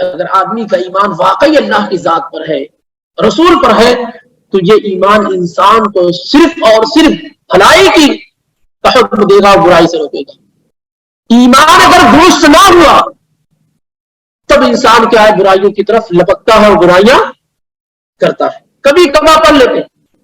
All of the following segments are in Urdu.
اگر آدمی کا ایمان واقعی اللہ کی ذات پر ہے، رسول پر ہے، تو یہ ایمان انسان کو صرف اور صرف بھلائی کی حکم دے گا، برائی سے روکے گا۔ ایمان اگر درست نہ ہوا تب انسان کیا ہے، برائیوں کی طرف لپکتا ہے اور برائیاں کرتا ہے۔ کبھی کبھا پڑھ لیتے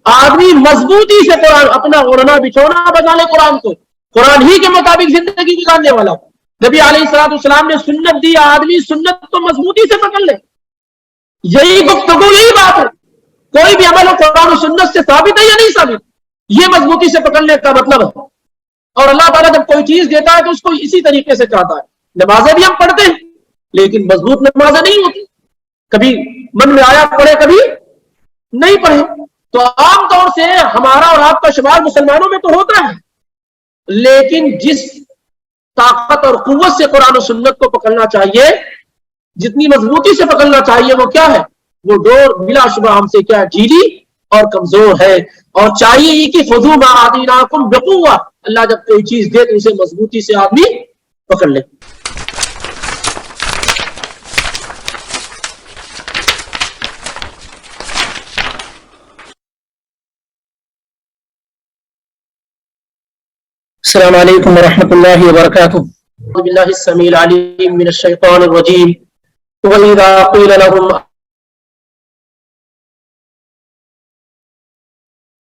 آدمی مضبوطی سے قرآن، اپنا اوڑھنا بچھونا بنا لے، قرآن کو قرآن ہی کے مطابق زندگی گزارنے والا۔ نبی علیہ الصلوۃ والسلام نے سنت دی، آدمی سنت کو مضبوطی سے پکڑ لے۔ یہی گفتگو، یہی بات ہے۔ کوئی بھی عمل قرآن و سنت سے ثابت ہے یا نہیں ثابت، یہ مضبوطی سے پکڑنے کا مطلب ہے۔ اور اللہ تعالیٰ جب کوئی چیز دیتا ہے تو اس کو اسی طریقے سے چاہتا ہے۔ نمازیں بھی ہم پڑھتے ہیں لیکن مضبوط نمازیں نہیں ہوتی، کبھی من میں آیا پڑھے، کبھی نہیں پڑھے۔ تو عام طور سے ہمارا اور آپ کا شمار مسلمانوں میں تو ہوتا ہے، لیکن جس طاقت اور قوت سے قرآن و سنت کو پکڑنا چاہیے، جتنی مضبوطی سے پکڑنا چاہیے، وہ کیا ہے، وہ ڈور بلا شبہ ہم سے کیا ہے، ڈھیلی اور کمزور ہے۔ اور چاہیے یہ کہ خذوا ما آتیناکم بقوہ، اللہ جب کوئی چیز دے تو اسے مضبوطی سے آدمی پکڑ لے۔ السلام علیکم ورحمۃ اللہ وبرکاتہ۔ اعوذ باللہ السمیع العلیم من الشیطان الرجیم۔ وَإِذَا قِيلَ لَهُمْ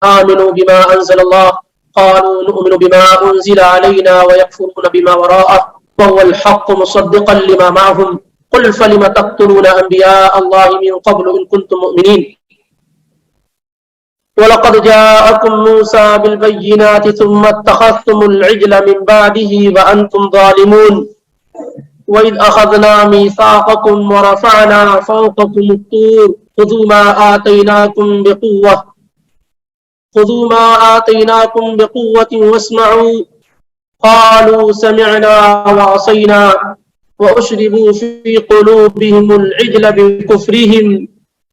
آمنوا بما أنزل الله قالوا نؤمن بما أنزل علينا ويكفرون بما وراءه وهو الحق مصدقا لما معهم قل فلم تقتلون أنبياء الله من قبل إن كنتم مؤمنين ولقد جاءكم موسى بالبينات ثم اتخذتم العجل من بعده وأنتم ظالمون وإذ أخذنا ميثاقكم ورفعنا فوقكم الطور خذوا ما آتيناكم بقوة واسمعوا قالوا سمعنا وعصينا وأشربوا في قلوبهم العجل بكفرهم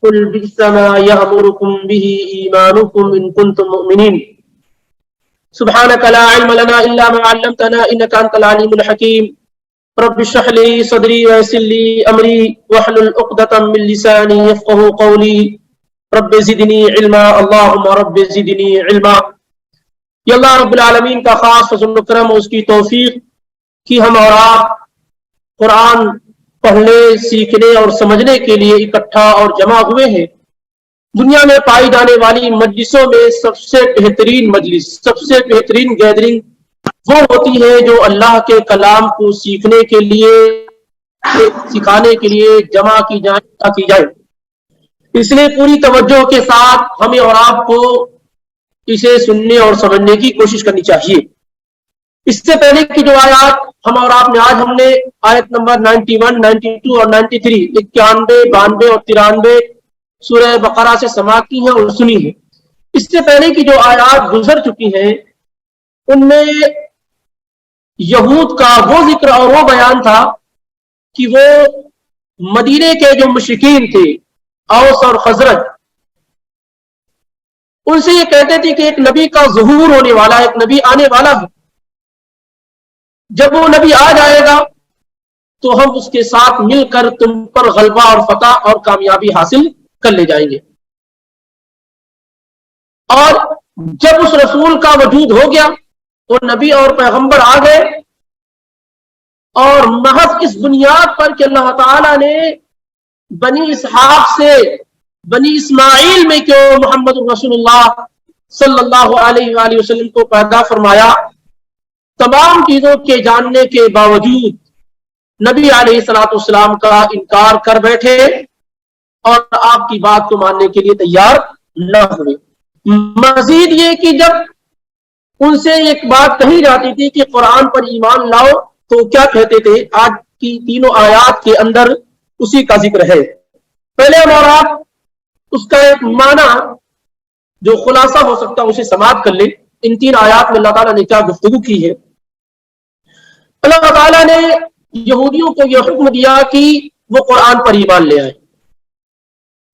قل بئس ما يأمركم به إيمانكم إن كنتم مؤمنين سبحانك لا علم لنا إلا ما علمتنا إنك أنت العليم الحكيم رب اشرح لي صدري ويسر لي أمري واحلل عقدة من لساني يفقهوا قولي رب زدنی علما اللہم رب زدنی علما۔ یہ اللہ رب العالمین کا خاص فضل و کرم، اس کی توفیق کہ ہم اور آپ قرآن پڑھنے، سیکھنے اور سمجھنے کے لیے اکٹھا اور جمع ہوئے ہیں۔ دنیا میں پائی جانے والی مجلسوں میں سب سے بہترین مجلس، سب سے بہترین گیدرنگ وہ ہوتی ہے جو اللہ کے کلام کو سیکھنے کے لیے، سکھانے کے لیے جمع کی جائے۔ اس لیے پوری توجہ کے ساتھ ہمیں اور آپ کو اسے سننے اور سمجھنے کی کوشش کرنی چاہیے۔ اس سے پہلے کی جو آیات ہم اور آپ نے آج ہم نے آیت نمبر 91، 92 اور 93، 91، 92 اور 93 سورہ بقرہ سے سماعت کی ہیں اور سنی ہے۔ اس سے پہلے کی جو آیات گزر چکی ہیں ان میں یہود کا وہ ذکر اور وہ بیان تھا کہ وہ مدینے کے جو مشرکین تھے، اوس اور خزرج، ان سے یہ کہتے تھے کہ ایک نبی کا ظہور ہونے والا ہے، ایک نبی آنے والا ہے، جب وہ نبی آ جائے گا تو ہم اس کے ساتھ مل کر تم پر غلبہ اور فتح اور کامیابی حاصل کر لے جائیں گے۔ اور جب اس رسول کا وجود ہو گیا، وہ نبی اور پیغمبر آ گئے، اور محض اس بنیاد پر کہ اللہ تعالی نے بنی اسحاق سے بنی اسماعیل میں کہ محمد رسول اللہ صلی اللہ علیہ وآلہ وسلم کو پیدا فرمایا، تمام چیزوں کے جاننے کے باوجود نبی علیہ الصلوۃ والسلام کا انکار کر بیٹھے اور آپ کی بات کو ماننے کے لیے تیار نہ ہوئے۔ مزید یہ کہ جب ان سے ایک بات کہی جاتی تھی کہ قرآن پر ایمان لاؤ تو کیا کہتے تھے؟ آج کی تینوں آیات کے اندر اسی کا ذکر ہے۔ پہلے ہم اور آپ اس کا ایک معنی جو خلاصہ ہو سکتا ہے اسے سماعت کر لیں۔ ان تین آیات میں اللہ تعالیٰ نے کیا گفتگو کی ہے؟ اللہ تعالیٰ نے یہودیوں کو یہ حکم دیا کہ وہ قرآن پر ایمان لے آئے،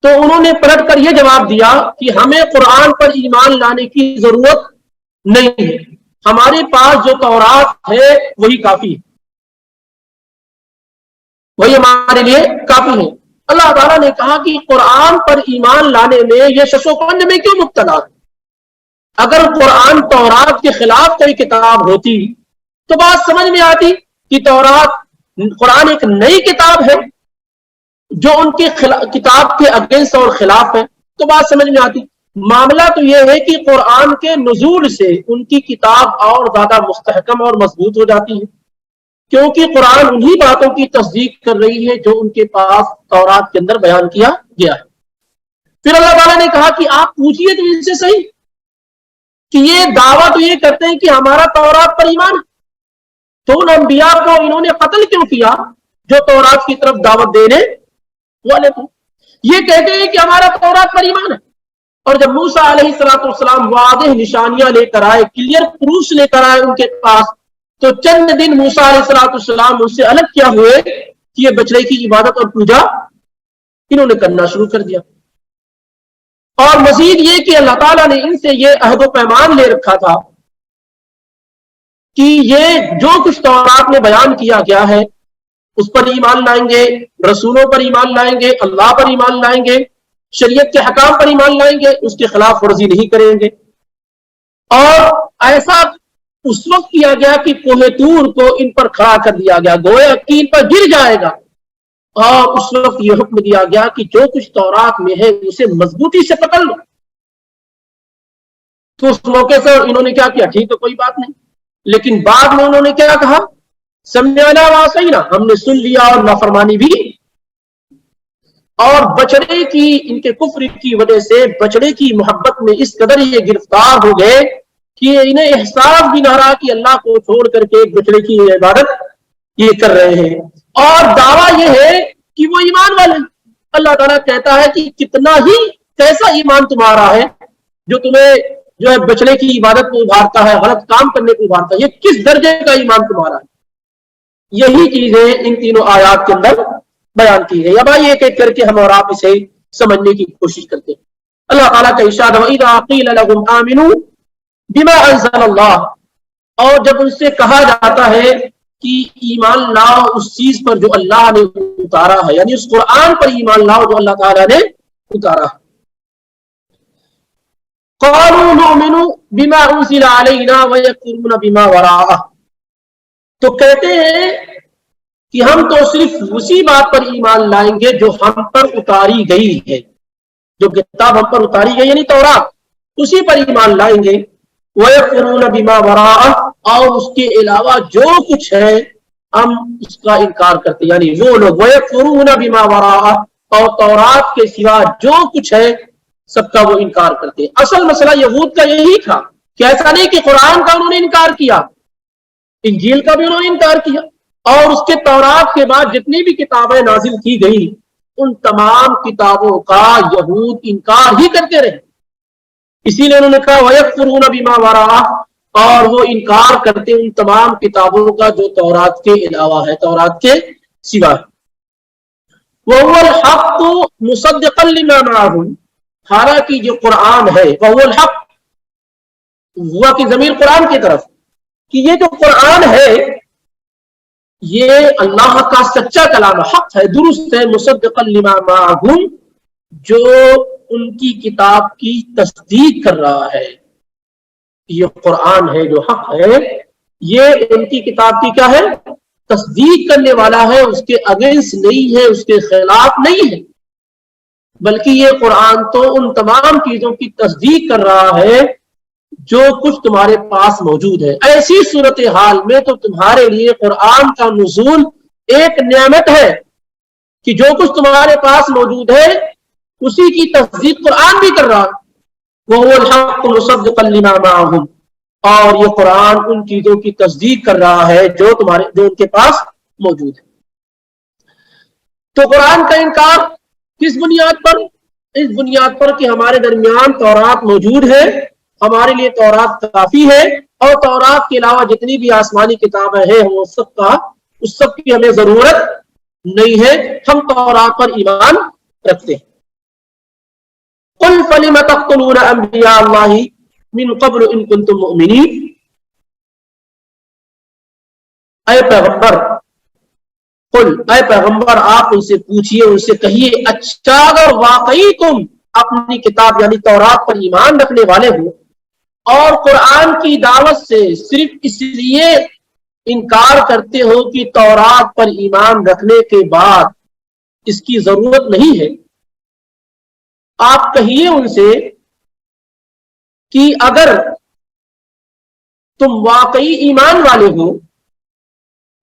تو انہوں نے پلٹ کر یہ جواب دیا کہ ہمیں قرآن پر ایمان لانے کی ضرورت نہیں ہے، ہمارے پاس جو تورات ہے وہی کافی ہے۔ وہی ہمارے لیے کافی ہے۔ اللہ تعالیٰ نے کہا کہ قرآن پر ایمان لانے میں یہ شش و پنج میں کیوں مبتلا؟ اگر قرآن تورات کے خلاف کوئی کتاب ہوتی تو بات سمجھ میں آتی کہ تورات قرآن ایک نئی کتاب ہے جو ان کی کتاب کے اگینسٹ اور خلاف ہے، تو بات سمجھ میں آتی۔ معاملہ تو یہ ہے کہ قرآن کے نزول سے ان کی کتاب اور زیادہ مستحکم اور مضبوط ہو جاتی ہے، کیونکہ قرآن انہی باتوں کی تصدیق کر رہی ہے جو ان کے پاس تورات کے اندر بیان کیا گیا ہے۔ پھر اللہ تعالیٰ نے کہا کہ آپ پوچھئے تو ان سے صحیح کہ یہ دعویٰ تو یہ کرتے ہیں کہ ہمارا تورات پر ایمان ہے، تو ان انبیاء کو انہوں نے قتل کیوں کیا جو تورات کی طرف دعوت دینے والے تھے؟ یہ کہتے ہیں کہ ہمارا تورات پر ایمان ہے، اور جب موسیٰ علیہ السلام واضح نشانیاں لے کر آئے، کلیئر پروفس لے کر آئے ان کے پاس، تو چند دن موسیٰ علیہ السلام ان سے الگ کیا ہوئے کہ یہ بچڑے کی عبادت اور پوجا انہوں نے کرنا شروع کر دیا۔ اور مزید یہ کہ اللہ تعالیٰ نے ان سے یہ عہد و پیمان لے رکھا تھا کہ یہ جو کچھ تورات میں بیان کیا گیا ہے اس پر ایمان لائیں گے، رسولوں پر ایمان لائیں گے، اللہ پر ایمان لائیں گے، شریعت کے حکام پر ایمان لائیں گے، اس کے خلاف ورزی نہیں کریں گے۔ اور ایسا اس وقت کیا گیا کہ کوہ طور کو ان پر کھڑا کر دیا گیا، گویا کہ ان پر گر جائے گا، اور اس وقت یہ حکم دیا گیا کہ جو کچھ تورات میں ہے اسے مضبوطی سے پکڑ لو۔ تو اس موقع سے انہوں نے کیا کیا؟ ٹھیک ہے کوئی بات نہیں، لیکن بعد میں انہوں نے کیا کہا؟ سمعنا وعصینا، ہم نے سن لیا اور نافرمانی بھی۔ اور بچڑے کی ان کے کفر کی وجہ سے بچڑے کی محبت میں اس قدر یہ گرفتار ہو گئے کہ انہیں احساس بھی نہ رہا کہ اللہ کو چھوڑ کر کے ایک بچڑے کی عبادت یہ کر رہے ہیں، اور دعویٰ یہ ہے کہ وہ ایمان والے ہیں۔ اللہ تعالیٰ کہتا ہے کہ کتنا ہی کیسا ایمان تمہارا ہے جو تمہیں جو ہے بچڑے کی عبادت کو ابھارتا ہے، غلط کام کرنے کو ابھارتا ہے، یہ کس درجے کا ایمان تمہارا ہے؟ یہی چیزیں ان تینوں آیات کے اندر بیان کی ہے۔ اب آئیے ایک ایک کر کے ہم اور آپ اسے سمجھنے کی کوشش کرتے ہیں۔ اللہ تعالیٰ کا ارشاد ہے وَإِذَا قِيلَ لَهُمْ آمِنُوا بِمَا أَنزَلَ اللَّهُ، اور جب ان سے کہا جاتا ہے کہ ایمان لاؤ اس چیز پر جو اللہ نے اتارا ہے، یعنی اس قرآن پر ایمان لاؤ جو اللہ تعالیٰ نے اتارا ہے۔ قَالُوا نُؤْمِنُ بِمَا أُنزِلَ عَلَيْنَا وَيَكْفُرُونَ بِمَا وَرَاءَهُ، تو کہتے ہیں کہ ہم تو صرف اسی بات پر ایمان لائیں گے جو ہم پر اتاری گئی ہے، جو کتاب ہم پر اتاری گئی یعنی تورات، اسی پر ایمان لائیں گے۔ وَيَكْفُرُونَ بِمَا وَرَاءَهُ، اور اس کے علاوہ جو کچھ ہے ہم اس کا انکار کرتے ہیں، یعنی وہ لوگ وَيَكْفُرُونَ بِمَا وَرَاءَهُ، اور تورات کے سوا جو کچھ ہے سب کا وہ انکار کرتے ہیں۔ اصل مسئلہ یہود کا یہی تھا کہ ایسا نہیں کہ قرآن کا انہوں نے انکار کیا، انجیل کا بھی انہوں نے انکار کیا، اور اس کے تورات کے بعد جتنی بھی کتابیں نازل کی گئی ان تمام کتابوں کا یہود انکار ہی کرتے رہے۔ اسی لیے انہوں نے کہا وَيَكْفُرُونَ بِمَا وَرَاءَهُ، اور وہ انکار کرتے ان تمام کتابوں کا جو تورات کے علاوہ ہے، تورات کے سوا ہے۔ وَهُوَ الْحَقُّ مُصَدِّقًا لِمَا مَعَهُمْ، حالانکہ جو قرآن ہے وَهُوَ الْحَقُّ، ہوا کی ضمیر قرآن کی طرف، کہ یہ جو قرآن ہے یہ اللہ کا سچا کلام حق ہے، درست ہے، مصدقا لما معہم، جو ان کی کتاب کی تصدیق کر رہا ہے۔ یہ قرآن ہے جو حق ہے، یہ ان کی کتاب کی کیا ہے؟ تصدیق کرنے والا ہے، اس کے اگینسٹ نہیں ہے، اس کے خلاف نہیں ہے، بلکہ یہ قرآن تو ان تمام چیزوں کی تصدیق کر رہا ہے جو کچھ تمہارے پاس موجود ہے۔ ایسی صورتحال میں تو تمہارے لیے قرآن کا نزول ایک نعمت ہے کہ جو کچھ تمہارے پاس موجود ہے اسی کی تصدیق قرآن بھی کر رہا ہے۔ وَهُوَ الْحَقُّ مُصَدِّقًا لِمَا مَعَهُمْ، اور یہ قرآن ان چیزوں کی تصدیق کر رہا ہے جو ان کے پاس موجود ہے۔ تو قرآن کا انکار کس بنیاد پر؟ اس بنیاد پر کہ ہمارے درمیان تورات موجود ہے، ہمارے لیے تورات کافی ہے، اور تورات کے علاوہ جتنی بھی آسمانی کتابیں ہیں اس سب کی ہمیں ضرورت نہیں ہے، ہم تورات پر ایمان رکھتے ہیں۔ قُلْ فَلِمَ تَقْتُلُونَ أَنْبِيَاءَ اللَّهِ مِنْ قَبْلُ إِن كُنتُم مُؤْمِنِينَ، اے پیغمبر قل اے پیغمبر آپ ان سے پوچھئے، ان سے کہیے، اچھا اگر واقعی تم اپنی کتاب یعنی تورات پر ایمان رکھنے والے ہو اور قرآن کی دعوت سے صرف اس لیے انکار کرتے ہو کہ تورات پر ایمان رکھنے کے بعد اس کی ضرورت نہیں ہے، آپ کہیے ان سے کہ اگر تم واقعی ایمان والے ہو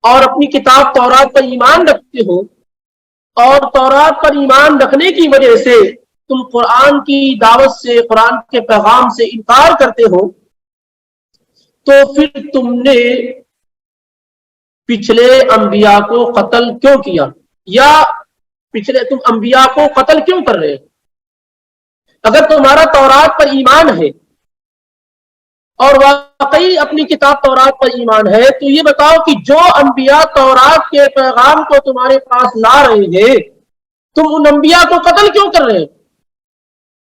اور اپنی کتاب تورات پر ایمان رکھتے ہو اور تورات پر ایمان رکھنے کی وجہ سے تم قرآن کی دعوت سے، قرآن کے پیغام سے انکار کرتے ہو، تو پھر تم نے پچھلے انبیاء کو قتل کیوں کیا، یا پچھلے تم انبیاء کو قتل کیوں کر رہے؟ اگر تمہارا تورات پر ایمان ہے اور واقعی اپنی کتاب تورات پر ایمان ہے تو یہ بتاؤ کہ جو انبیاء تورات کے پیغام کو تمہارے پاس لا رہے ہیں تم ان انبیاء کو قتل کیوں کر رہے ہیں؟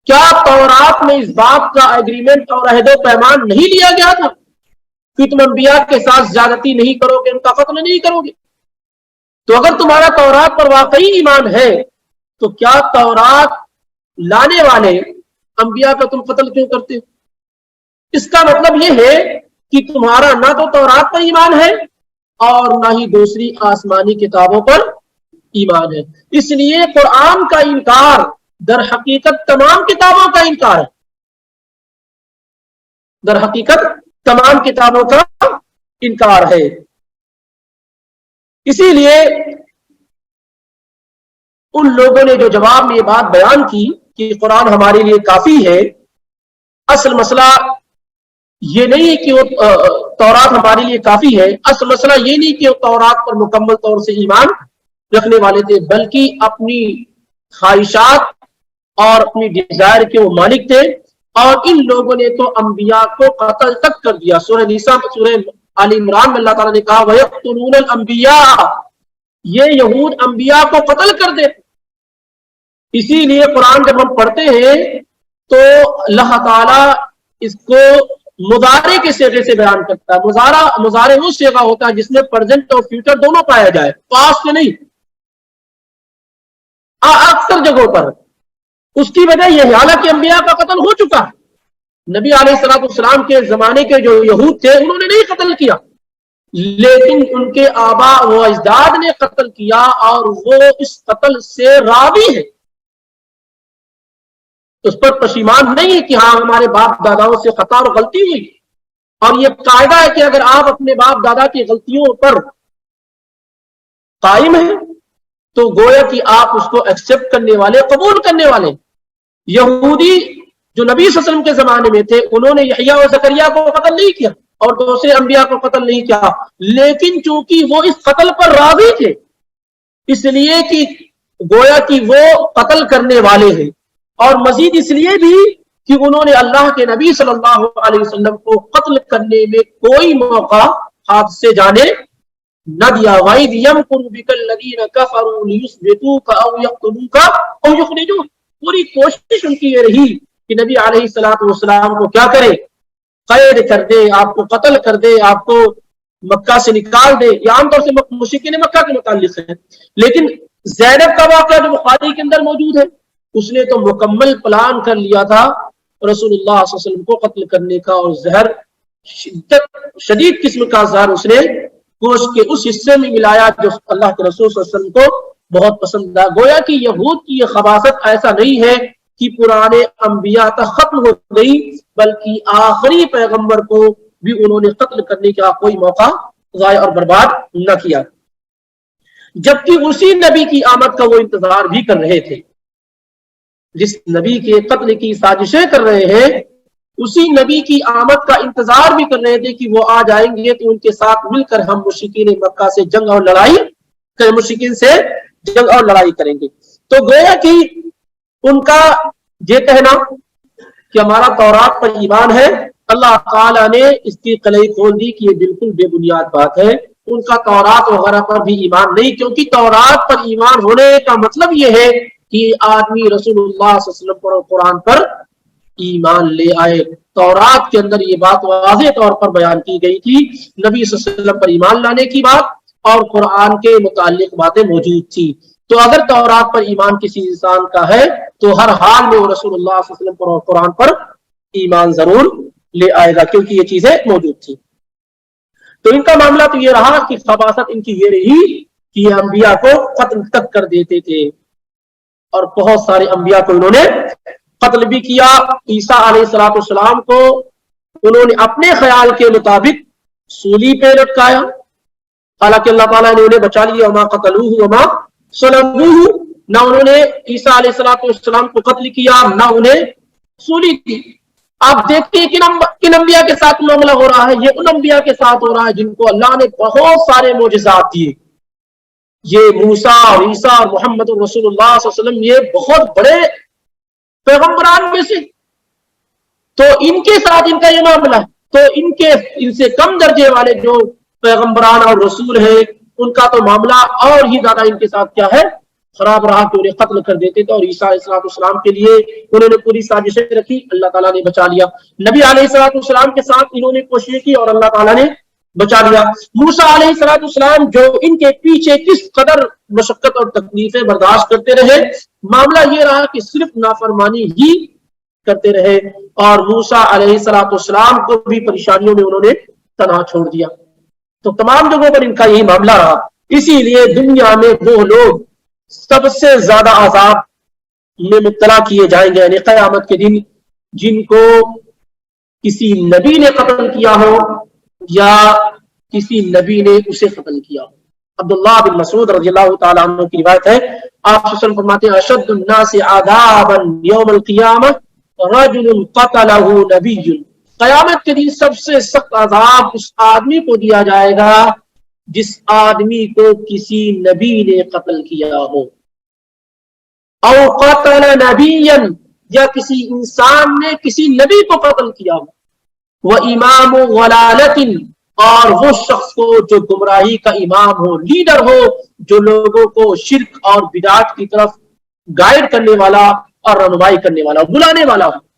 کیا تورات میں اس بات کا ایگریمنٹ اور عہد و پیمان نہیں لیا گیا تھا کہ تم انبیاء کے ساتھ زیادتی نہیں کرو گے، ان کا قتل نہیں کرو گے؟ تو اگر تمہارا تورات پر واقعی ایمان ہے تو کیا تورات لانے والے انبیاء کا تم قتل کیوں کرتے ہو؟ اس کا مطلب یہ ہے کہ تمہارا نہ تو تورات پر ایمان ہے اور نہ ہی دوسری آسمانی کتابوں پر ایمان ہے۔ اس لیے قرآن کا انکار در حقیقت تمام کتابوں کا انکار ہے، در حقیقت تمام کتابوں کا انکار ہے۔ اسی لیے ان لوگوں نے جو جواب میں یہ بات بیان کی کہ قرآن ہمارے لیے کافی ہے، اصل مسئلہ یہ نہیں کہ وہ تورات ہمارے لیے کافی ہے، اصل مسئلہ یہ نہیں کہ وہ تورات پر مکمل طور سے ایمان رکھنے والے تھے، بلکہ اپنی خواہشات اور اپنی ڈیزائر کے وہ مالک تھے، اور ان لوگوں نے تو انبیاء کو قتل تک کر دیا۔ سورہ نساء سورہ آل عمران میں اللہ تعالیٰ نے کہا وَيَقْتُلُونَ الْأَنْبِيَاءَ، یہ یہود انبیاء کو قتل کر دے۔ اسی لیے قرآن جب ہم پڑھتے ہیں تو اللہ تعالیٰ اس کو مضارع کے صیغے سے بیان کرتا ہے۔ مضارع وہ صیغہ ہوتا ہے جس میں پریزنٹ اور فیوچر دونوں پایا جائے، پاسٹ نہیں۔ اکثر جگہوں پر اس کی وجہ یہ ہے، حالانکہ انبیاء کا قتل ہو چکا ہے، نبی علیہ الصلوۃ والسلام کے زمانے کے جو یہود تھے انہوں نے نہیں قتل کیا، لیکن ان کے آبا و اجداد نے قتل کیا اور وہ اس قتل سے راضی ہے، اس پر پشیمان نہیں ہے کہ ہاں ہمارے باپ داداؤں سے خطا اور غلطی ہوئی۔ اور یہ قاعدہ ہے کہ اگر آپ اپنے باپ دادا کی غلطیوں پر قائم ہیں تو گویا کہ آپ اس کو ایکسپٹ کرنے والے، قبول کرنے والے۔ یہودی جو نبی صلی اللہ علیہ وسلم کے زمانے میں تھے انہوں نے یحییٰ و زکریا کو قتل نہیں کیا اور دوسرے انبیاء کو قتل نہیں کیا، لیکن چونکہ وہ اس قتل پر راضی تھے اس لیے کہ گویا کہ وہ قتل کرنے والے ہیں، اور مزید اس لیے بھی کہ انہوں نے اللہ کے نبی صلی اللہ علیہ وسلم کو قتل کرنے میں کوئی موقع ہاتھ سے جانے نہ دیا۔ وَإِذْ يَمْكُرُ بِكَ الَّذِينَ كَفَرُوا لِيُثْبِتُوكَ أَوْ يَقْتُلُوكَ أَوْ يُخْرِجُوكَ، پوری کوشش ان کی یہ رہی کہ نبی علیہ الصلوۃ والسلام کو کیا کرے، قید کر دے، آپ کو قتل کر دے، آپ کو مکہ سے نکال دے۔ یہ عام طور سے مشرکین مکہ کے متعلق ہے، لیکن زینب کا واقعہ جو بخاری کے اندر موجود ہے اس نے تو مکمل پلان کر لیا تھا رسول اللہ صلی اللہ علیہ وسلم کو قتل کرنے کا، اور زہر شدید قسم کا زہر اس نے گوشت کے اس حصے میں ملایا جو اللہ کے رسول صلی اللہ علیہ وسلم کو بہت پسند آیا۔ گویا کہ یہود کی یہ خباثت ایسا نہیں ہے کہ پرانے انبیاء تک ختم ہو گئی، بلکہ آخری پیغمبر کو بھی انہوں نے قتل کرنے کا کوئی موقع ضائع اور برباد نہ کیا، جبکہ اسی نبی کی آمد کا وہ انتظار بھی کر رہے تھے، جس نبی کے قتل کی سازشیں کر رہے ہیں اسی نبی کی آمد کا انتظار بھی کر رہے تھے کہ وہ آ جائیں گے تو ان کے ساتھ مل کر ہم مشرکین مکہ سے جنگ اور لڑائی کریں، مشرکین سے جنگ اور لڑائی کریں گے۔ تو گویا کہ ان کا یہ کہنا کہ ہمارا تورات پر ایمان ہے، اللہ تعالیٰ نے اس کی قلعی کھول دی کہ یہ بالکل بے بنیاد بات ہے، ان کا تورات وغیرہ پر بھی ایمان نہیں، کیونکہ تورات پر ایمان ہونے کا مطلب یہ ہے کہ آدمی رسول اللہ صلی اللہ علیہ وسلم پر اور قرآن پر ایمان لے آئے۔ تورات کے اندر یہ بات واضح طور پر بیان کی گئی تھی، نبی صلی اللہ علیہ وسلم پر ایمان لانے کی بات اور قرآن کے متعلق باتیں موجود تھی. تو اگر تورات پر ایمان کسی انسان کا ہے تو ہر حال میں وہ رسول اللہ صلی اللہ علیہ وسلم پر اور قرآن پر ایمان ضرور لے آئے گا، کیونکہ یہ چیزیں موجود تھی. تو ان کا معاملہ تو یہ رہا کہ خباثت ان کی یہ رہی کہ یہ انبیاء کو قتل تک کر دیتے تھے، اور بہت سارے انبیاء کو انہوں نے قتل بھی کیا. عیسیٰ علیہ السلام کو انہوں نے اپنے خیال کے مطابق سولی پہ لٹکایا، حالانکہ اللہ تعالیٰ نے انہیں بچا لیا. وما قتلوہ وما صلبوہ، نہ انہوں نے عیسیٰ علیہ السلام کو قتل کیا نہ انہیں سولی کی. آپ دیکھتے ہیں کن انبیاء کے ساتھ معاملہ ہو رہا ہے. یہ ان انبیاء کے ساتھ ہو رہا ہے جن کو اللہ نے بہت سارے معجزات دیے. یہ موسیٰ اور عیسیٰ اور محمد رسول اللہ صلی اللہ علیہ وسلم یہ بہت بڑے پیغمبران میں سے، تو ان کے ساتھ ان کا یہ معاملہ ہے. تو ان سے کم درجے والے جو پیغمبران اور رسول ہیں ان کا تو معاملہ اور ہی زیادہ ان کے ساتھ کیا ہے، خراب رہا کہ انہیں قتل کر دیتے تھے. اور عیسیٰ علیہ السلام کے لیے انہوں نے پوری سازشیں رکھی، اللہ تعالیٰ نے بچا لیا. نبی علیہ السلام کے ساتھ انہوں نے کوشش کی اور اللہ تعالیٰ نے بچا لیا. موسیٰ علیہ السلام جو ان کے پیچھے کس قدر مشقت اور تکلیفیں برداشت کرتے رہے، معاملہ یہ رہا کہ صرف نافرمانی ہی کرتے رہے، اور موسیٰ علیہ السلام کو بھی پریشانیوں میں انہوں نے تنہا چھوڑ دیا. تو تمام جگہوں پر ان کا یہی معاملہ رہا. اسی لیے دنیا میں وہ لوگ سب سے زیادہ عذاب میں مبتلا کیے جائیں گے، یعنی قیامت کے دن، جن کو کسی نبی نے قتل کیا ہو یا کسی نبی نے اسے قتل کیا ہو. عبداللہ بن مسعود رضی اللہ تعالیٰ عنہ کی روایت ہے، آپ صلی اللہ علیہ وسلم فرماتے ہیں اشد الناس عذابا یوم القیامہ رجل قتلہ نبی. قیامت کے دن سب سے سخت عذاب اس آدمی کو دیا جائے گا جس آدمی کو کسی نبی نے قتل کیا ہو. او قتل نبیا، یا کسی انسان نے کسی نبی کو قتل کیا ہو. وامام ضلالۃ، اور وہ شخص کو جو گمراہی کا امام ہو، لیڈر ہو، جو لوگوں کو شرک اور بدعت کی طرف گائیڈ کرنے والا اور رہنمائی کرنے والا، بلانے والا ہو.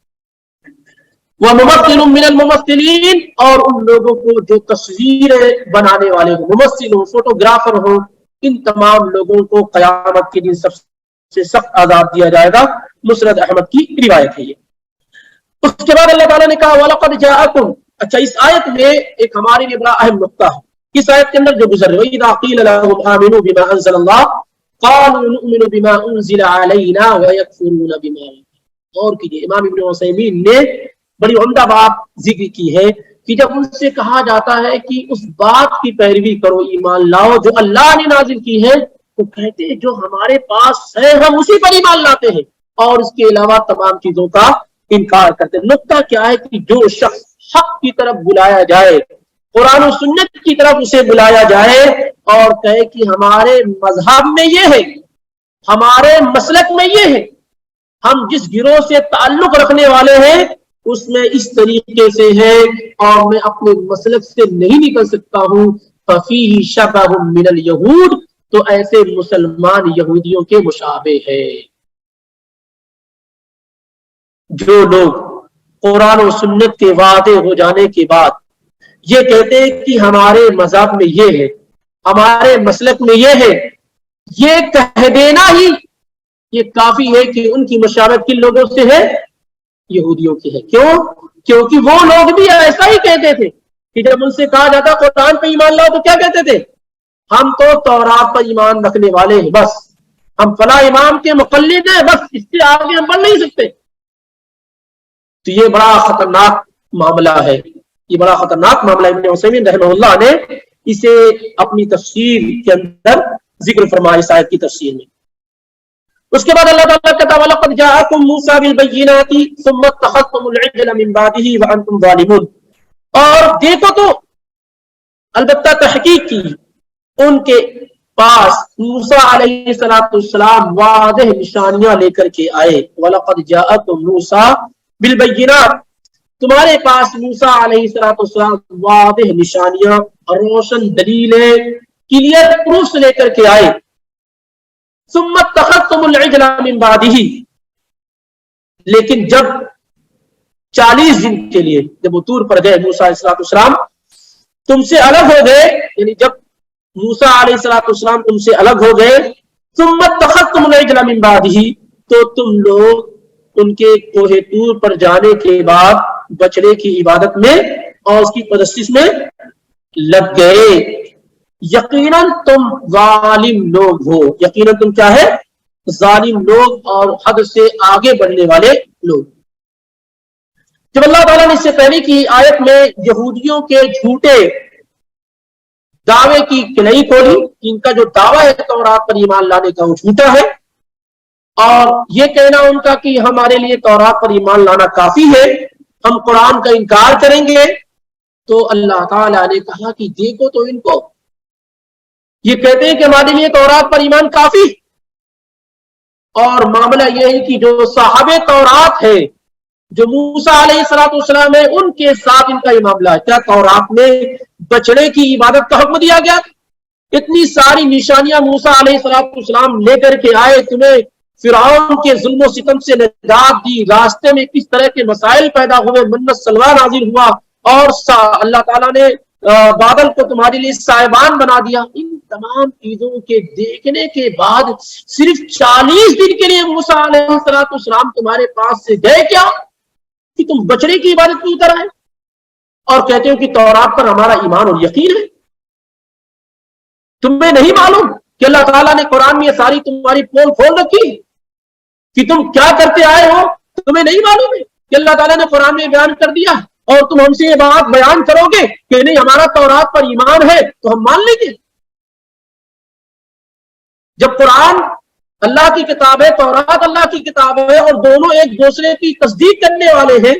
وممثل من الممثلین، اور ان لوگوں کو جو تصویریں بنانے والے ہوں، ممثل ہو، فوٹوگرافر ہو، ان تمام لوگوں کو قیامت کے دن سب سے سخت عذاب دیا جائے گا. مسند احمد کی روایت ہے یہ. اس کے بعد اللہ تعالیٰ نے کہا وَلَقَدْ جَاءَكُمْ. اچھا، اس آیت میں ایک ہمارے لیے بڑا اہم نقطہ ہے. اس آیت کے اندر جو گزر رہے وَإِذَا قِيلَ لَهُمْ آمِنُوا بِمَا أَنزَلَ اللَّهُ قَالُوا نُؤْمِنُ بِمَا أُنزِلَ عَلَيْنَا وَيَكْفُرُونَ بِمَا. اور کیجئے، امام ابن عثیمین نے بڑی عمدہ بات ذکر کی ہے کہ جب ان سے کہا جاتا ہے کہ اس بات کی پیروی کرو، ایمان لاؤ جو اللہ نے نازل کی ہے، تو کہتے ہیں جو ہمارے پاس ہے ہم اسی پر ایمان لاتے ہیں، اور اس کے علاوہ تمام چیزوں کا انکار کرتے ہیں. نقطہ کیا ہے کہ جو شخص حق کی طرف بلایا جائے، قرآن و سنت کی طرف اسے بلایا جائے، اور کہے کہ ہمارے مذہب میں یہ ہے، ہمارے مسلک میں یہ ہے، ہم جس گروہ سے تعلق رکھنے والے ہیں اس میں اس طریقے سے ہے، اور میں اپنے مسلک سے نہیں نکل سکتا ہوں، فَفِيهِ شَبَهٌ مِّنَ الْيَهُودِ، تو ایسے مسلمان یہودیوں کے مشابہ ہے. جو لوگ قرآن و سنت کے واضح ہو جانے کے بعد یہ کہتے ہیں کہ ہمارے مذہب میں یہ ہے، ہمارے مسلک میں یہ ہے، یہ کہہ دینا ہی یہ کافی ہے کہ ان کی مشابہت کن لوگوں سے ہے؟ یہودیوں کی ہے. کیوں؟ کیونکہ وہ لوگ بھی ایسا ہی کہتے تھے کہ جب ان سے کہا جاتا قرآن پہ ایمان لاؤ تو کیا کہتے تھے؟ ہم تو تورات پر ایمان رکھنے والے ہیں، بس ہم فلاں امام کے مقلد ہیں، بس اس سے آگے ہم بڑھ نہیں سکتے. تو یہ بڑا خطرناک معاملہ ہے، یہ بڑا خطرناک معاملہ. ابن عثیمین رحمہ اللہ نے اسے اپنی تفسیر کے اندر ذکر فرمایا اس آیت کی تفسیر میں. اس کے بعد اللہ تعالیٰ کہتا ہے وَلَقَدْ جَاءَكُم مُوسَىٰ بِالْبَيِّنَاتِ ثُمَّ اتَّخَذْتُمُ الْعِجْلَ مِن بَعْدِهِ وَأَنتُمْ ظَالِمُونَ. اور دیکھو تو البتہ تحقیق کی ان کے پاس موسیٰ علیہ السلام واضح نشانیاں لے کر کے آئے. وَلَقَدْ جَاءَكُم مُوسَىٰ بِالْبَيِّنَاتِ، تمہارے پاس موسیٰ علیہ السلام واضح نشانیاں، روشن دلیلیں، کلیئر پروفس لے کر کے آئے. ثم اتخذتم العجل من بعده، لیکن جب 40 دن کے لیے جب وہ طور پر گئے موسیٰ علیہ السلام تم سے الگ ہو گئے، یعنی جب موسیٰ علیہ السلام تم سے الگ ہو گئے، ثم اتخذتم العجل من بعدہ، تو تم لوگ ان کے کوہ طور پر جانے کے بعد بچڑے کی عبادت میں اور اس کی پرستش میں لگ گئے، یقیناً تم ظالم لوگ ہو، یقیناً تم کیا ہے؟ ظالم لوگ اور حد سے آگے بڑھنے والے لوگ۔ جب اللہ تعالیٰ نے اس سے پہلے کی آیت میں یہودیوں کے جھوٹے دعوے کی کلیئی کھولی، ان کا جو دعویٰ ہے تورات پر ایمان لانے کا وہ جھوٹا ہے، اور یہ کہنا ان کا کہ ہمارے لیے تورات پر ایمان لانا کافی ہے، ہم قرآن کا انکار کریں گے، تو اللہ تعالیٰ نے کہا کہ دیکھو تو ان کو، یہ کہتے ہیں کہ ہمارے لیے تورات پر ایمان کافی، اور معاملہ یہ ہے کہ جو صاحب تورات ہے، جو موسیٰ علیہ السلام ہے، ان کے ساتھ ان کا یہ معاملہ ہے۔ کیا تورات میں بچڑے کی عبادت کا حکم دیا گیا؟ اتنی ساری نشانیاں موسیٰ علیہ السلام لے کر کے آئے، تمہیں فرعون کے ظلم و ستم سے نجات دی، راستے میں کس طرح کے مسائل پیدا ہوئے، منت سلوہ نازل ہوا، اور اللہ تعالیٰ نے بادل کو تمہارے لیے سائبان بنا دیا۔ ان تمام چیزوں کے دیکھنے کے بعد صرف 40 دن کے لیے موسیٰ علیہ السلام تمہارے پاس سے گئے کیا کہ تم بچڑے کی عبادت کیوں کر آئے، اور کہتے ہو کہ تورات پر ہمارا ایمان اور یقین ہے؟ تمہیں نہیں معلوم کہ اللہ تعالیٰ نے قرآن میں یہ ساری تمہاری پول کھول رکھی کہ تم کیا کرتے آئے ہو؟ تمہیں نہیں معلوم ہے کہ اللہ تعالیٰ نے قرآن میں بیان کر دیا، اور تم ہم سے یہ بات بیان کرو گے کہ نہیں ہمارا تورات پر ایمان ہے تو ہم مان لیں گے؟ جب قرآن اللہ کی کتاب ہے، تورات اللہ کی کتاب ہے، اور دونوں ایک دوسرے کی تصدیق کرنے والے ہیں،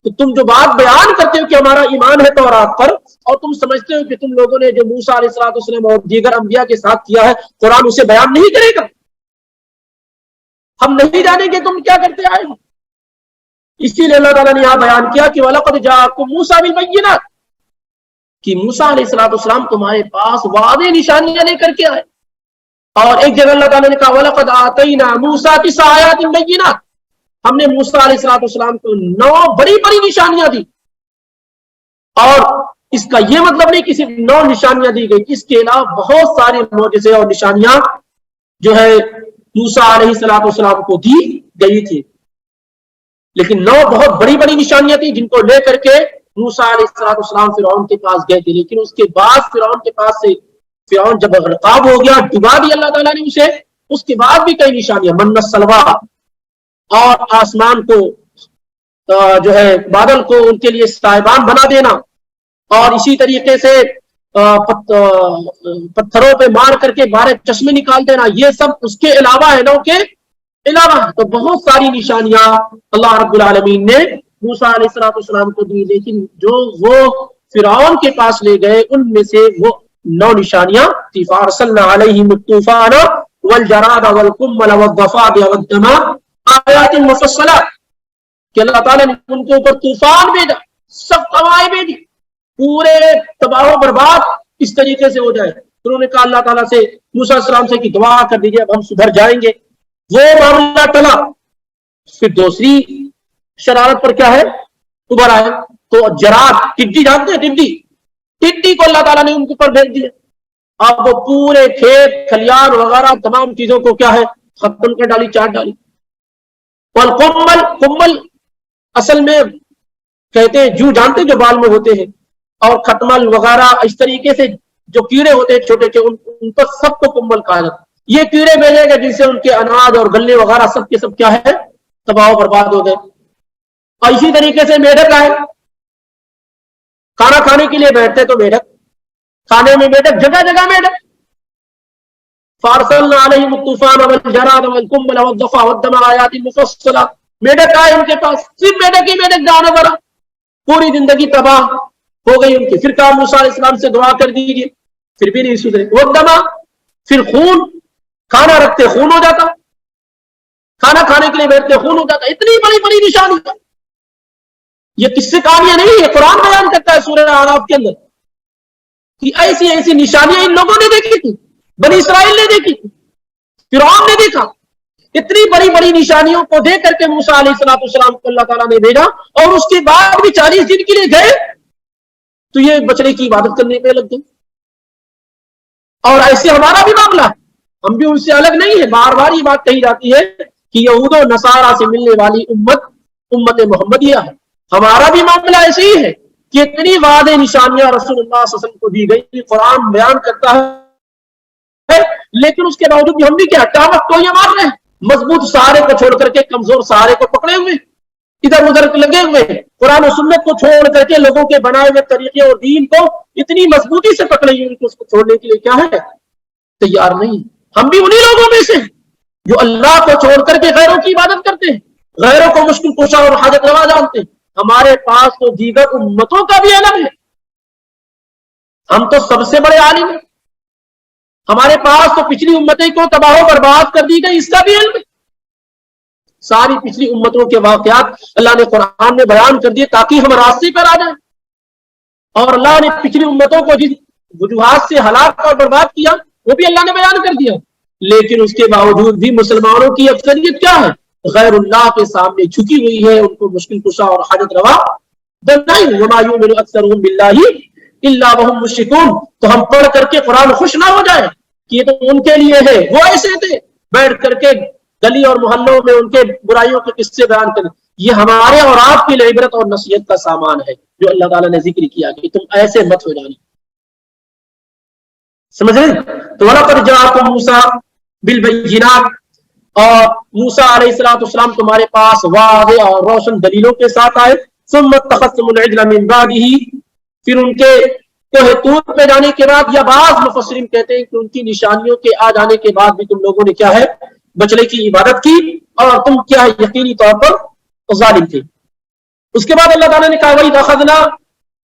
تو تم جو بات بیان کرتے ہو کہ ہمارا ایمان ہے تورات پر، اور تم سمجھتے ہو کہ تم لوگوں نے جو موسیٰ علیہ السلام اور دیگر انبیاء کے ساتھ کیا ہے قرآن اسے بیان نہیں کرے گا؟ ہم نہیں جانیں گے تم کیا کرتے آئے ہو۔ اسی لیے اللہ تعالیٰ نے یہاں بیان کیا کہ وَلَقَدْ جَاءَكُم مُوسَىٰ بِالْبَيِّنَاتِ، کہ موسیٰ علیہ السلام تمہارے پاس واضح نشانیاں لے کر کے آئے، اور ایک جگہ اللہ تعالیٰ نے کہا وَلَقَدْ آتَيْنَا مُوسَىٰ 9 آیَاتٍ بَيِّنَاتٍ، ہم نے موسیٰ علیہ السلام کو 9 بڑی بڑی نشانیاں دی، اور اس کا یہ مطلب نہیں کہ صرف 9 نشانیاں دی گئی، اس کے علاوہ بہت سارے معجزے اور نشانیاں جو ہے موسیٰ علیہ السلام کو دی گئی تھی، لیکن 9 بہت بڑی بڑی نشانیاں تھیں جن کو لے کر کے موسیٰ علیہ السلام فرعون کے پاس گئے تھے، لیکن اس کے بعد فرعون کے پاس سے فرعون جب غرقاب ہو گیا، ڈبا دیا اللہ تعالیٰ نے اسے، اس کے بعد بھی کئی نشانیاں، منت سلوہ، اور آسمان کو جو ہے بادل کو ان کے لیے سائبان بنا دینا، اور اسی طریقے سے پتھروں پہ مار کر کے 12 چشمے نکال دینا، یہ سب اس کے علاوہ ہے، 9 کے علاوہ۔ تو بہت ساری نشانیاں اللہ رب العالمین نے موسیٰ علیہ السلام کو دی، لیکن جو وہ فرعون کے پاس لے گئے ان میں سے وہ 9 نشانیاں تھی۔ فَأَرْسَلْنَا عَلَيْهِمُ الطُّوفَانَ وَالْجَرَادَ وَالْقُمَّلَ وَالضَّفَادِعَ وَالدَّمَ آیات مفصلات، کہ اللہ تعالیٰ نے ان کے اوپر طوفان بھیجا، سب ہوائیں بھیجی، پورے تباہ و برباد اس طریقے سے ہو جائے۔ انہوں نے کہا اللہ تعالیٰ سے، موسیٰ علیہ السلام سے کہ دعا کر دیجیے اب ہم سدھر جائیں گے، وہ معاملہ ٹلا۔ پھر دوسری شرارت پر کیا ہے ابھر آئے، تو جراد، ٹڈی جانتے ہیں ٹڈی، ٹڈی کو اللہ تعالیٰ نے ان کے اوپر بھیج دیا، اب وہ پورے کھیت کھلیان وغیرہ تمام چیزوں کو کیا ہے ختم کر ڈالی، چاٹ ڈالی۔ والقمل، قمل اصل میں کہتے ہیں جو جانتے جو بال میں ہوتے ہیں، اور ختمل وغیرہ اس طریقے سے جو کیڑے ہوتے ہیں چھوٹے چھوٹے، ان پر سب کو قمل کہا جاتا ہے۔ یہ کیڑے بھیجے گئے جن سے ان کے اناج اور گلے وغیرہ سب کے سب کیا ہے تباہ و برباد ہو گئے۔ اور اسی طریقے سے میڈک آئے، کھانا کھانے کے لیے بیٹھتے تو میڈک، کھانے میں میڈک، جگہ جگہ میڈک۔ فارسلنا علیہم الطوفان والجراد والقمل والضفادع والدم آیات مفصلات، میڈک آئے ان کے پاس، صرف میڈک ہی میڈک جانا پڑا، پوری زندگی تباہ ہو گئی ان کی۔ پھر کہا موسیٰ علیہ السلام سے دعا کر دیجیے، پھر بھی نہیں سدھرے۔ والدم، پھر خون، کھانا رکھتے خون ہو جاتا، کھانا کھانے کے لیے بیٹھتے خون ہو جاتا۔ اتنی بڑی بڑی نشانی، یہ کس سے کہانیاں نہیں، یہ قرآن بیان کرتا ہے سورہ اعراف کے اندر کہ ایسی ایسی نشانیاں ان لوگوں نے دیکھی تھی، بنی اسرائیل نے دیکھی تھی، فرعون نے دیکھا۔ اتنی بڑی بڑی نشانیوں کو دیکھ کر کے موسیٰ علیہ السلام کو اللہ تعالیٰ نے بھیجا، اور اس کے بعد بھی 40 دن کے لیے گئے تو یہ بچڑے کی عبادت کرنے پہ لگ گئے۔ اور ایسے ہمارا بھی معاملہ ہے، ہم بھی ان سے الگ نہیں ہے. بار بار یہ بات کہی جاتی ہے کہ یہود و نصارہ سے ملنے والی امت محمدیہ ہے. ہمارا بھی معاملہ ایسے ہی ہے کہ اتنی وعدے نشانیاں رسول اللہ صلی اللہ علیہ وسلم کو دی گئی، قرآن بیان کرتا ہے، لیکن اس کے باوجود بھی ہم بھی کیا قیامت کو یہ مار رہے ہیں، مضبوط سارے کو چھوڑ کر کے کمزور سارے کو پکڑے ہوئے، ادھر ادھر لگے ہوئے ہیں. قرآن و سنت کو چھوڑ کر کے لوگوں کے بنائے ہوئے طریقے اور دین کو اتنی مضبوطی سے پکڑے ہوئے کہ اس کو چھوڑنے کے لیے کیا ہے تیار نہیں. ہم بھی انہی لوگوں میں سے جو اللہ کو چھوڑ کر کے غیروں کی عبادت کرتے ہیں، غیروں کو مشکل کشا اور حاجت روا جانتے ہیں. ہمارے پاس تو دیگر امتوں کا بھی علم ہے، ہم تو سب سے بڑے عالم ہیں. ہمارے پاس تو پچھلی امتیں کو تباہ و برباد کر دی گئی، اس کا بھی علم ہے. ساری پچھلی امتوں کے واقعات اللہ نے قرآن میں بیان کر دیے تاکہ ہم راستے پر آ جائیں. اور اللہ نے پچھلی امتوں کو جس وجوہات سے ہلاک اور برباد کیا وہ بھی اللہ نے بیان کر دیا. لیکن اس کے باوجود بھی مسلمانوں کی اکثریت کیا ہے؟ غیر اللہ کے سامنے جھکی ہوئی ہے، ان کو مشکل کشا اور حاجت روا بنائی. وما یؤمن اکثرهم باللہ الا وهم مشرکون. تو ہم پڑھ کر کے قرآن خوش نہ ہو جائیں کہ یہ تو ان کے لیے ہے، وہ ایسے تھے بیٹھ کر کے گلی اور محلوں میں ان کے برائیوں کے قصے بیان کریں. یہ ہمارے اور آپ کی عبرت اور نصیحت کا سامان ہے جو اللہ تعالیٰ نے ذکر کیا کہ تم ایسے مت ہو جانا. سمجھ رہے؟ تو وَلَقَدْ جَاءَكُم مُوسَىٰ بِالْبَيِّنَاتِ، اور موسیٰ علیہ السلام تمہارے پاس واضح اور روشن دلیلوں کے ساتھ آئے. ثُمَّ اتَّخَذْتُمُ الْعِجْلَ مِن بَعْدِهِ، پھر ان کے کوہ طور پہ جانے کے بعد، یا بعض مفسرین کہتے ہیں کہ ان کی نشانیوں کے آ جانے کے بعد بھی تم لوگوں نے کیا ہے بچڑے کی عبادت کی، اور تم کیا ہے یقینی طور پر ظالم تھے. اس کے بعد اللہ تعالیٰ نے کہا وَإِذْ أَخَذْنَا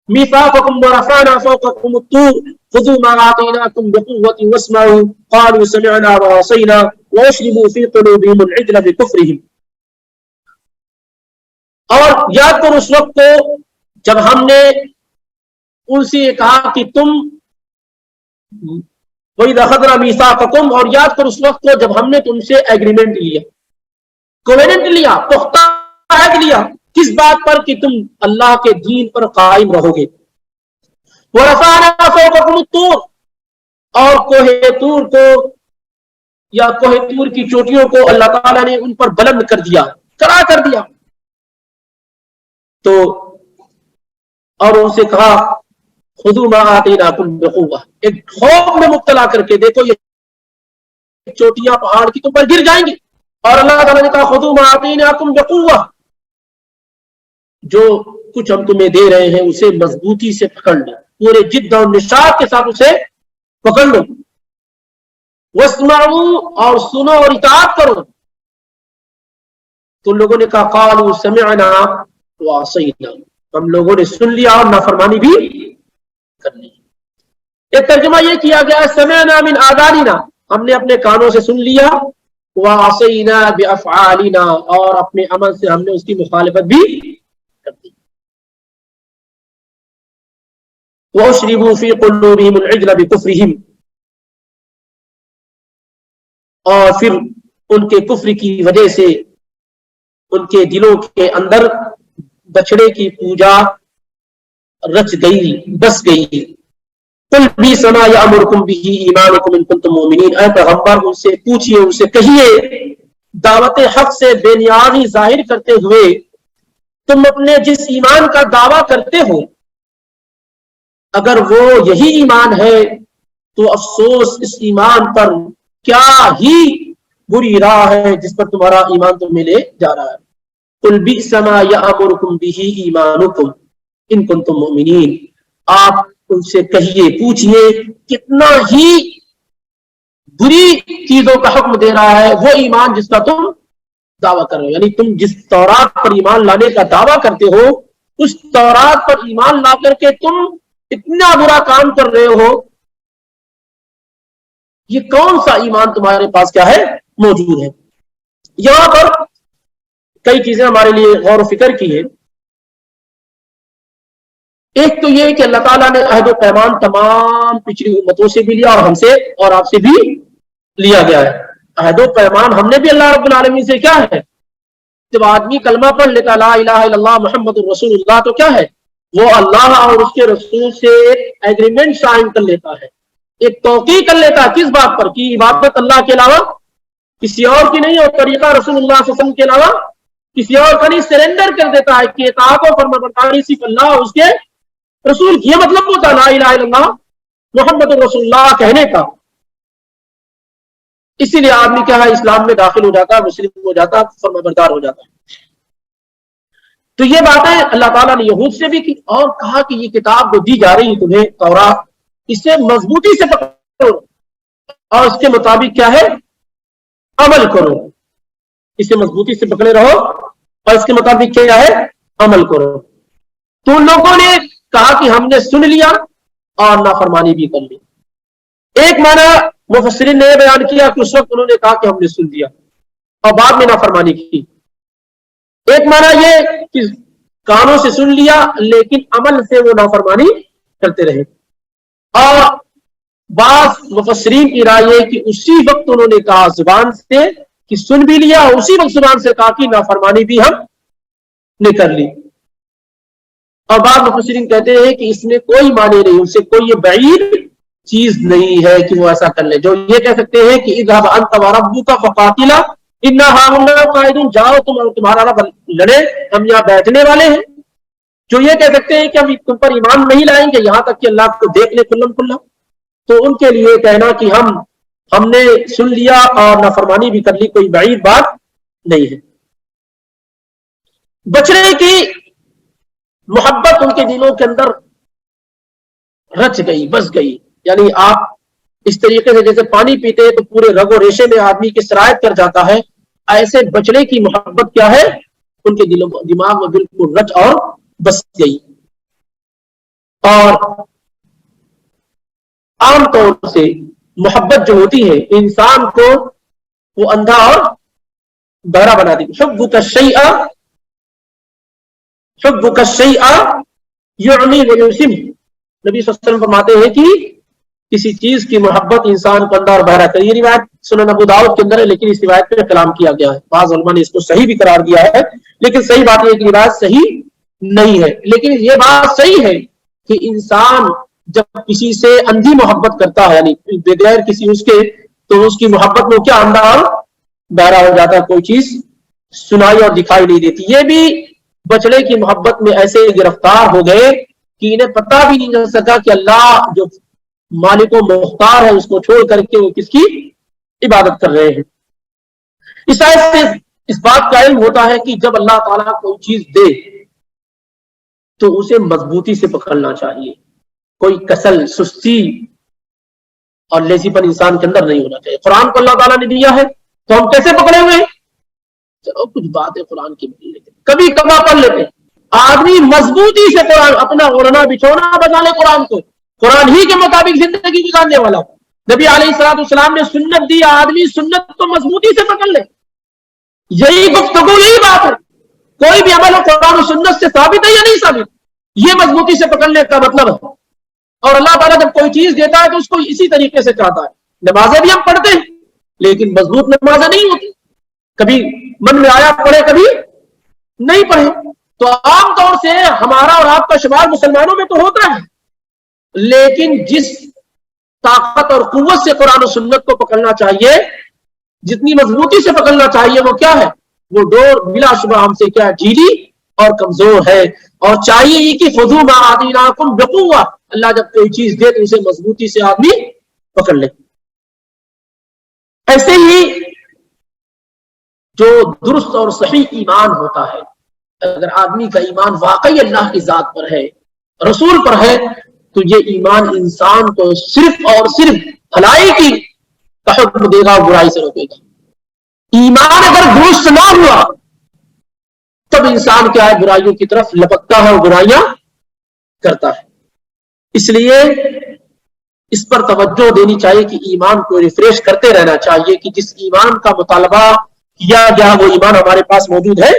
مِيثَاقَكُمْ وَرَفَعْنَا فَوْقَكُمُ الطُّورَ خُذُوا مَا آتَيْنَاكُمْ بِقُوَّةٍ وَاسْمَعُوا قَالُوا سَمِعْنَا وَعَصَيْنَا وَأُشْرِبُوا فِي قُلُوبِهِمُ الْعِجْلَ بِكُفْرِهِمْ. اور یاد کرو اس وقت کو جب ہم نے ان سے کہا کہ تم وَإِذْ أَخَذْنَا مِيثَاقَكُمْ، اور یاد کرو اس وقت کو جب ہم نے تم سے ایگریمنٹ لیا، کوویننٹ لیا، پختہ عہد لیا. کس بات پر؟ کہ تم اللہ کے دین پر قائم رہو گے. وَرَفَعْنَا فَوْقَكُمُ الطُّورَ، اور کوہ طور کو یا کوہ طور کی چوٹیوں کو اللہ تعالیٰ نے ان پر بلند کر دیا، کڑا کر دیا. تو اور ان سے کہا خُذُوا مَا آتَيْنَاكُمْ بِقُوَّةٍ، ایک خوف میں مبتلا کر کے دیکھو یہ چوٹیاں پہاڑ کی تم پر گر جائیں گی. اور اللہ تعالیٰ نے کہا خُذُوا مَا آتَيْنَاكُمْ بِقُوَّةٍ، جو کچھ ہم تمہیں دے رہے ہیں اسے مضبوطی سے پکڑ لو، پورے جد اور نشاط کے ساتھ اسے پکڑ لو. وَاسْمَعُوا، اور سنو اور اطاعت کرو. تو لوگوں نے کہا قَالُوا سَمِعْنَا وَعَصَيْنَا، ہم لوگوں نے سن لیا اور نافرمانی بھی کر لی. ایک ترجمہ یہ کیا گیا ہے سَمِعْنَا مِنْ آذَانِنَا، ہم نے اپنے کانوں سے سن لیا، وَعَصَيْنَا بِأَفْعَالِنَا، اور اپنے عمل سے ہم نے اس کی مخالفت بھی کر دی. وَأُشْرِبُوا فِي قُلُوبِهِمُ الْعِجْلَ بِكُفْرِهِمْ، اور پھر ان کے کفر کی وجہ سے ان کے دلوں کے اندر بچڑے کی پوجا رچ گئی، بس گئی. قُلْ بِئْسَ مَا يَأْمُرُكُمْ بِهِ إِيمَانُكُمْ إِن كُنتُم مُؤْمِنِينَ. اے پیغمبر ان سے پوچھئے، ان سے کہیے، دعوت حق سے بے نیازی ظاہر کرتے ہوئے تم اپنے جس ایمان کا دعویٰ کرتے ہو، اگر وہ یہی ایمان ہے تو افسوس اس ایمان پر، کیا ہی بری راہ ہے جس پر تمہارا ایمان تمہیں لے جا رہا ہے. قُلْ بِئْسَ مَا يَأْمُرُكُمْ بِهِ إِيمَانُكُمْ إِن كُنتُم مُؤْمِنِينَ. آپ ان سے کہیے، پوچھئے، کتنا ہی بری چیزوں کا حکم دے رہا ہے وہ ایمان جس کا تم دعویٰ کر رہے ہو. یعنی تم جس تورات پر ایمان لانے کا دعویٰ کرتے ہو، اس تورات پر ایمان لا کر کے تم اتنا برا کام کر رہے ہو. یہ کون سا ایمان تمہارے پاس کیا ہے موجود ہے؟ یہاں پر کئی چیزیں ہمارے لیے غور و فکر کی ہے. ایک تو یہ کہ اللہ تعالیٰ نے عہد و پیمان تمام پچھلی امتوں سے بھی لیا اور ہم سے اور آپ سے بھی لیا گیا ہے. عہد و پیمان ہم نے بھی اللہ رب العالمین سے کیا ہے؟ جب آدمی کلمہ پڑھ لیتا لا الہ الا اللہ محمد الرسول اللہ، تو کیا ہے؟ وہ اللہ اور اس کے رسول سے ایگریمنٹ سائن کر لیتا ہے ایک توقیع کر لیتا کس بات پر کہ عبادت اللہ کے علاوہ کسی اور کی نہیں اور طریقہ رسول اللہ صلی اللہ علیہ وسلم کے علاوہ کسی اور کا نہیں، سرنڈر کر دیتا ہے کہ اطاعت و فرمانبرداری صرف اللہ اور اس کے رسول کی. یہ مطلب ہوتا لا الہ الا اللہ محمد رسول اللہ کہنے کا. اسی لیے آدمی کیا ہے اسلام میں داخل ہو جاتا ہے، مسلم ہو جاتا ہے، فرمانبردار ہو جاتا ہے. تو یہ باتیں اللہ تعالیٰ نے یہود سے بھی کی اور کہا کہ یہ کتاب جو دی جا رہی ہے تمہیں تورات، اسے مضبوطی سے پکڑو اور اس کے مطابق کیا ہے عمل کرو. اسے مضبوطی سے پکڑے رہو اور اس کے مطابق کیا ہے عمل کرو. تو ان لوگوں نے کہا کہ ہم نے سن لیا اور نافرمانی بھی کر لی. ایک معنی مفسرین نے بیان کیا کہ اس وقت انہوں نے کہا کہ ہم نے سن لیا اور بعد میں نافرمانی کی. ایک معنی یہ کہ کانوں سے سن لیا لیکن عمل سے وہ نافرمانی کرتے رہے. اور بعض مفسرین کی رائے ہے کہ اسی وقت انہوں نے کہا زبان سے کہ سن بھی لیا اور اسی وقت زبان سے کہا کہ نافرمانی بھی ہم نے کر لی. اور بعض مفسرین کہتے ہیں کہ اس میں کوئی معنی نہیں، ان سے کوئی یہ بعید چیز نہیں ہے کہ وہ ایسا کر لے. جو یہ کہہ سکتے ہیں کہ اذهب انت وربك فقاتلا انا هاهنا قاعدون، جاؤ تم اور تمہارا رب لڑے، ہم یہاں بیٹھنے والے ہیں. جو یہ کہہ سکتے ہیں کہ ہم تم پر ایمان نہیں لائیں گے یہاں تک کہ اللہ کو دیکھ لے کلم کلا، تو ان کے لیے کہنا کہ ہم نے سن لیا اور نافرمانی بھی کر لی کوئی بعید بات نہیں ہے. بچنے کی محبت ان کے دلوں کے اندر رچ گئی، بس گئی. یعنی آپ اس طریقے سے جیسے پانی پیتے ہیں تو پورے رگ و ریشے میں آدمی کی سرایت کر جاتا ہے، ایسے بچنے کی محبت کیا ہے ان کے دماغ میں بالکل رچ اور بس گئی. اور عام طور سے محبت جو ہوتی ہے انسان کو وہ اندھا اور بہرا بنا دی. حبک الشیء یعمی ویسم، نبی صلی اللہ علیہ وسلم فرماتے ہیں کہ کسی چیز کی محبت انسان کو اندھا اور بہرا کرے. یہ روایت سنن ابو داؤد کے اندر ہے لیکن اس روایت پہ کلام کیا گیا ہے. بعض علماء نے اس کو صحیح بھی قرار دیا ہے لیکن صحیح بات یہ کہ روایت صحیح نہیں ہے. لیکن یہ بات صحیح ہے کہ انسان جب کسی سے اندھی محبت کرتا ہے یعنی بغیر کسی اس کے، تو اس کی محبت میں کیا اندھا اور بہرا ہو جاتا ہے، کوئی چیز سنائی اور دکھائی نہیں دیتی. یہ بھی بچڑے کی محبت میں ایسے گرفتار ہو گئے کہ انہیں پتہ بھی نہیں چل سکا کہ اللہ جو مالک و مختار ہے اس کو چھوڑ کر کے وہ کس کی عبادت کر رہے ہیں. اس آیت سے اس بات کا علم ہوتا ہے کہ جب اللہ تعالیٰ کوئی چیز دے تو اسے مضبوطی سے پکڑنا چاہیے. کوئی کسل، سستی اور لیزی پن انسان کے اندر نہیں ہونا چاہیے. قرآن کو اللہ تعالیٰ نے دیا ہے تو ہم کیسے پکڑے ہوئے؟ چلو کچھ بات ہے قرآن کی بدل لیتے، کبھی کبھار پڑھ لیتے. آدمی مضبوطی سے قرآن اپنا اوڑھنا بچھونا بنا لے، قرآن ہی کے مطابق زندگی گزارنے والا. نبی علیہ الصلوۃ والسلام نے سنت دی، آدمی سنت تو مضبوطی سے پکڑ لے. یہی گفتگو، یہی بات ہے. کوئی بھی عمل قرآن و سنت سے ثابت ہے یا نہیں ثابت، یہ مضبوطی سے پکڑنے کا مطلب ہے. اور اللہ تعالیٰ جب کوئی چیز دیتا ہے تو اس کو اسی طریقے سے چاہتا ہے. نمازیں بھی ہم پڑھتے ہیں لیکن مضبوط نمازیں نہیں ہوتی، کبھی من میں آیا پڑھے کبھی نہیں پڑھے. تو عام طور سے ہمارا اور آپ کا شمار مسلمانوں میں تو ہوتا ہے، لیکن جس طاقت اور قوت سے قرآن و سنت کو پکڑنا چاہیے، جتنی مضبوطی سے پکڑنا چاہیے، وہ کیا ہے، وہ ڈور بلا شبہ ہم سے کیا ڈھیلی اور کمزور ہے. اور چاہیے یہ کہ خذوا ما آتیناکم بقوہ، اللہ جب کوئی چیز دے تو اسے مضبوطی سے آدمی پکڑ لے. ایسے ہی جو درست اور صحیح ایمان ہوتا ہے، اگر آدمی کا ایمان واقعی اللہ کی ذات پر ہے، رسول پر ہے، تو یہ ایمان انسان کو صرف اور صرف بھلائی کی حکم دے گا اور برائی سے روکے گا. ایمان اگر درست نہ ہوا تب انسان کیا ہے، برائیوں کی طرف لپکتا ہے اور برائیاں کرتا ہے. اس لیے اس پر توجہ دینی چاہیے کہ ایمان کو ریفریش کرتے رہنا چاہیے کہ جس ایمان کا مطالبہ کیا گیا وہ ایمان ہمارے پاس موجود ہے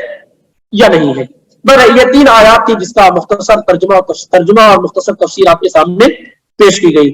یا نہیں ہے. بہرحال یہ 3 آیات تھی جس کا مختصر ترجمہ اور مختصر تفسیر آپ کے سامنے پیش کی گئی.